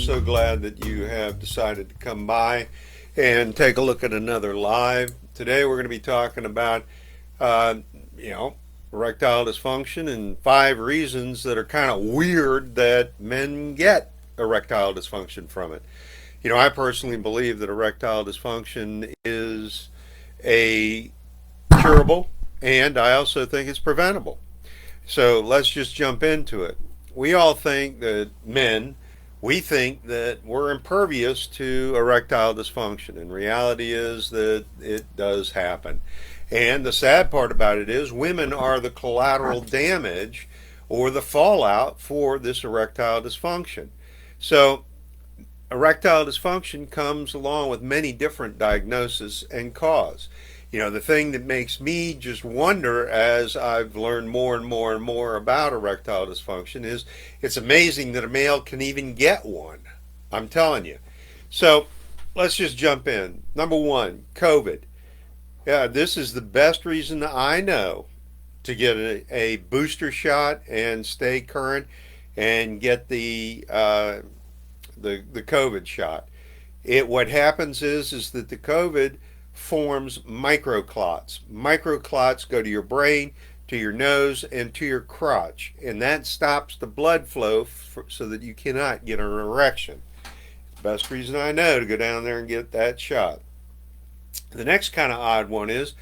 so glad that you have decided to come by and take a look at another live. Today we're going to be talking about, uh, you know, erectile dysfunction and 5 reasons that are kind of weird that men get erectile dysfunction from it. I personally believe that erectile dysfunction is a curable, and I also think it's preventable. So let's just jump into it. We all think that men, we think that we're impervious to erectile dysfunction. And reality is that it does happen. And the sad part about it is women are the collateral damage or the fallout for this erectile dysfunction. So erectile dysfunction comes along with many different diagnoses and cause. The thing that makes me just wonder as I've learned more and more and more about erectile dysfunction is it's amazing that a male can even get one. I'm telling you. So let's just jump in. Number one, COVID. Yeah, this is the best reason I know to get a booster shot and stay current and get the COVID shot. What happens is that the COVID forms microclots. Microclots go to your brain, to your nose, and to your crotch, and that stops the blood flow so that you cannot get an erection. Best reason I know to go down there and get that shot. The next kind of odd one is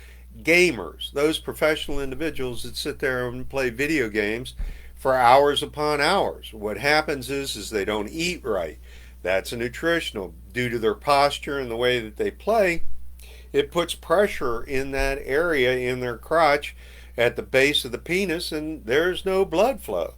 gamers, those professional individuals that sit there and play video games for hours upon hours. What happens is they don't eat right. That's a nutritional. Due to their posture and the way that they play, it puts pressure in that area in their crotch at the base of the penis, and there's no blood flow.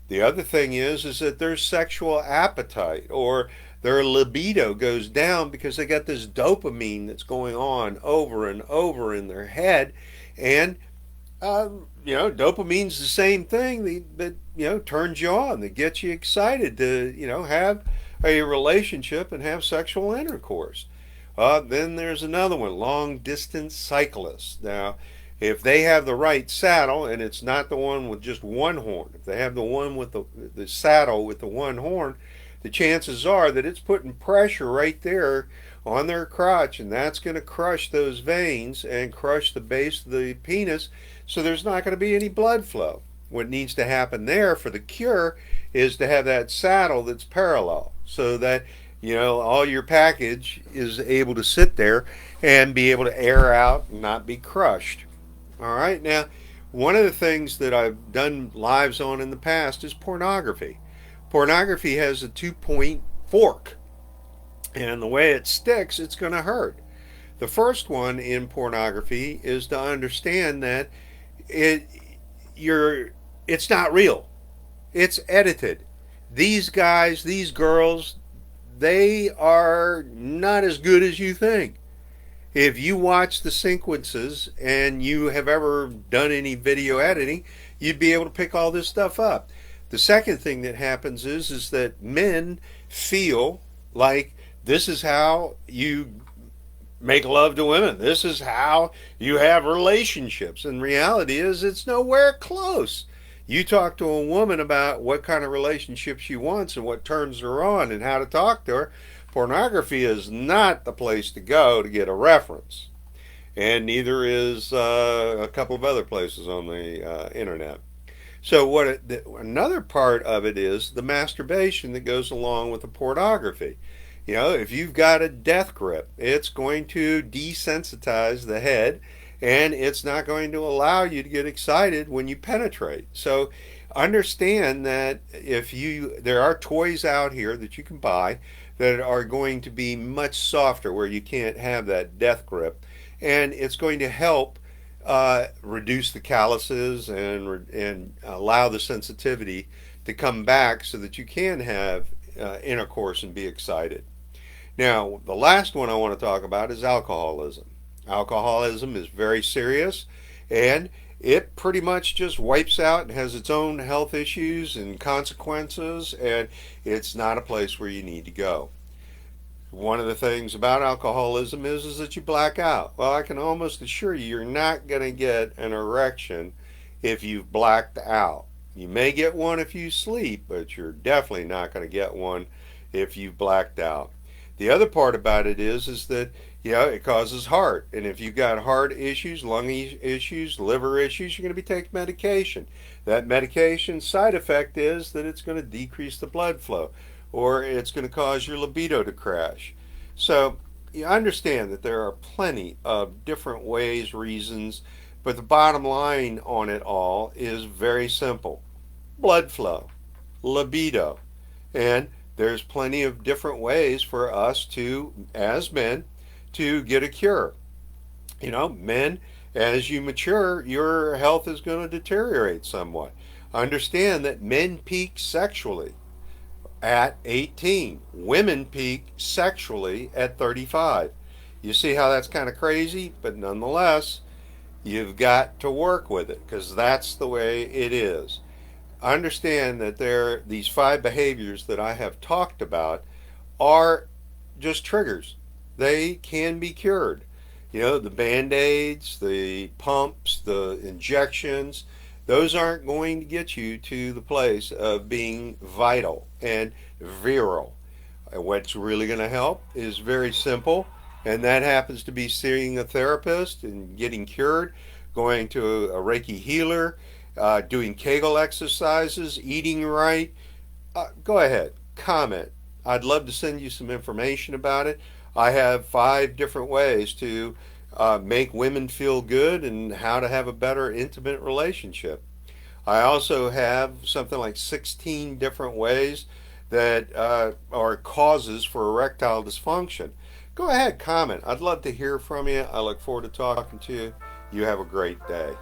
The other thing is that their sexual appetite or their libido goes down because they got this dopamine that's going on over and over in their head. And dopamine's the same thing that turns you on, that gets you excited to have a relationship and have sexual intercourse. Then there's another one, long distance cyclists. Now, if they have the right saddle and it's not the one with just one horn, if they have the one with the saddle with the one horn, the chances are that it's putting pressure right there on their crotch, and that's going to crush those veins and crush the base of the penis, so there's not going to be any blood flow. What needs to happen there for the cure is to have that saddle that's parallel so that all your package is able to sit there and be able to air out and not be crushed. All right, now one of the things that I've done lives on in the past is pornography. Pornography has a 2-point fork, and the way it sticks, it's going to hurt. The first one in pornography is to understand that it's not real. It's edited. These guys, these girls, they are not as good as you think. If you watch the sequences and you have ever done any video editing, you'd be able to pick all this stuff up. The second thing that happens is that men feel like this is how you make love to women. This is how you have relationships. And reality is it's nowhere close. You talk to a woman about what kind of relationship she wants and what turns her on and how to talk to her. Pornography is not the place to go to get a reference. And neither is a couple of other places on the internet. So another part of it is the masturbation that goes along with the pornography. If you've got a death grip, it's going to desensitize the head, and it's not going to allow you to get excited when you penetrate. So understand that there are toys out here that you can buy that are going to be much softer, where you can't have that death grip, and it's going to help reduce the calluses and allow the sensitivity to come back so that you can have intercourse and be excited. Now, the last one I want to talk about is alcoholism. Alcoholism is very serious, and it pretty much just wipes out and has its own health issues and consequences, and it's not a place where you need to go. One of the things about alcoholism is that you black out. Well, I can almost assure you you're not going to get an erection if you've blacked out. You may get one if you sleep, but you're definitely not going to get one if you've blacked out. The other part about it is that it causes heart, and if you've got heart issues, lung issues, liver issues, you're going to be taking medication. That medication side effect is that it's going to decrease the blood flow, or it's going to cause your libido to crash. So you understand that there are plenty of different ways, reasons, but the bottom line on it all is very simple: blood flow, libido. And there's plenty of different ways for us to, as men, to get a cure. Men, as you mature, your health is going to deteriorate somewhat. Understand that men peak sexually at 18, women peak sexually at 35. You see how that's kind of crazy, but nonetheless, you've got to work with it because that's the way it is. Understand that these 5 behaviors that I have talked about are just triggers. They can be cured. The band-aids, the pumps, the injections, those aren't going to get you to the place of being vital and virile. What's really going to help is very simple, and that happens to be seeing a therapist and getting cured, going to a Reiki healer, doing Kegel exercises, eating right. Go ahead, comment. I'd love to send you some information about it. I have 5 different ways to make women feel good and how to have a better intimate relationship. I also have something like 16 different ways that are causes for erectile dysfunction. Go ahead, comment. I'd love to hear from you. I look forward to talking to you. You have a great day.